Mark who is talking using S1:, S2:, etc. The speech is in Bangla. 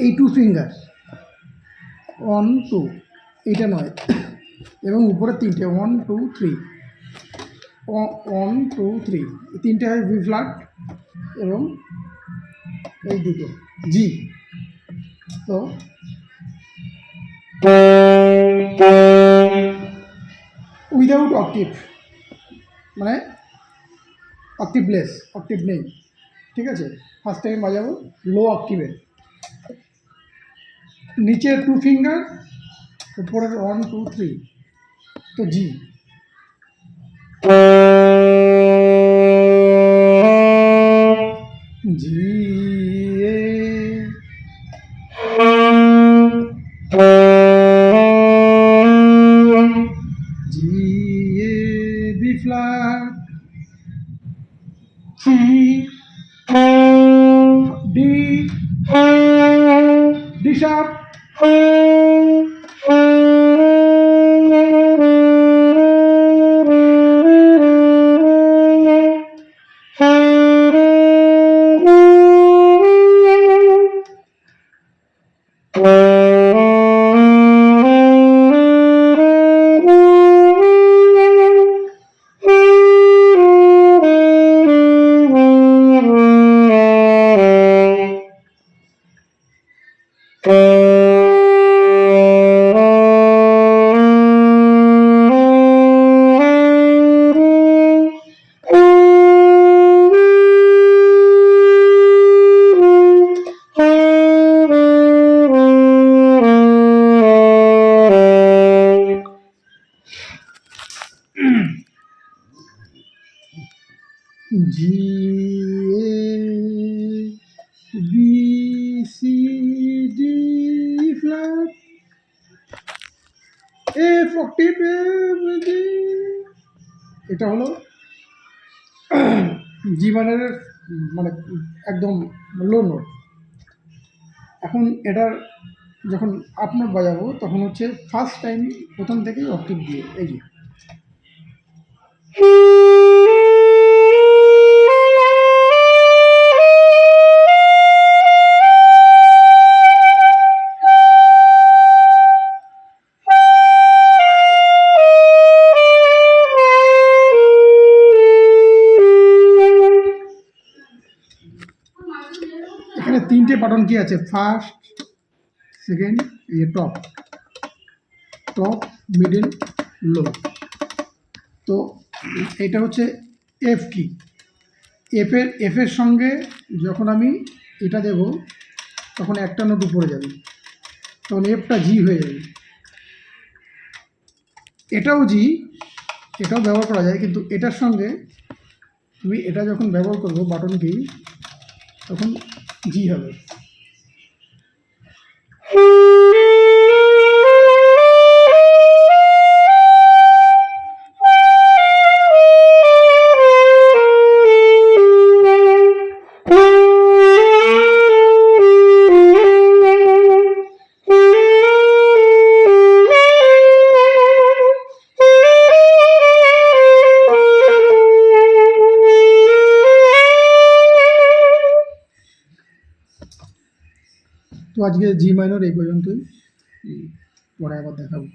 S1: এই টু ফিঙ্গার 1 2 এইটা নয়, এবং উপরে তিনটে 1 2 3 1 2 3 তিনটে হয় ভি ফ্ল্যাট এবং এই দুটো জি। তো উইদাউট অক্টিভ, মানে অক্টিভলেস, অক্টিভ নেই, ঠিক আছে। ফার্স্ট টাইম বাজাবো লো অক্টিভে, নিচে টু ফিঙ্গার, উপরের 1 2 3, তো G. G A G A B flat, C D, D sharp, G A B C D flat, F octave, G. এটা হলো জি মাইনরের মানে একদম লো নোট। এখন এটার যখন আপ নোট বাজাবো তখন হচ্ছে ফার্স্ট টাইম প্রথম থেকেই অক্টিভ দিয়ে, এই যে। এখানে তিনটে বাটন কি আছে, ফার্স্ট, সেকেন্ড, এই যে টপ, টপ, মিডল, লো। তো এটা হচ্ছে এফ কি, এফের সঙ্গে যখন আমি এটা দেব তখন একটা নোট উপরে যাবে, তখন এফটা জি হয়ে যাবে। এটাও জি, এটাও ব্যবহার করা যায়, কিন্তু এটার সঙ্গে তুমি এটা যখন ব্যবহার করবো বাটন কি, তখন জি হবে। তো আজকে জি মাইনর এই পর্যন্তই, পরে আবার দেখাবো।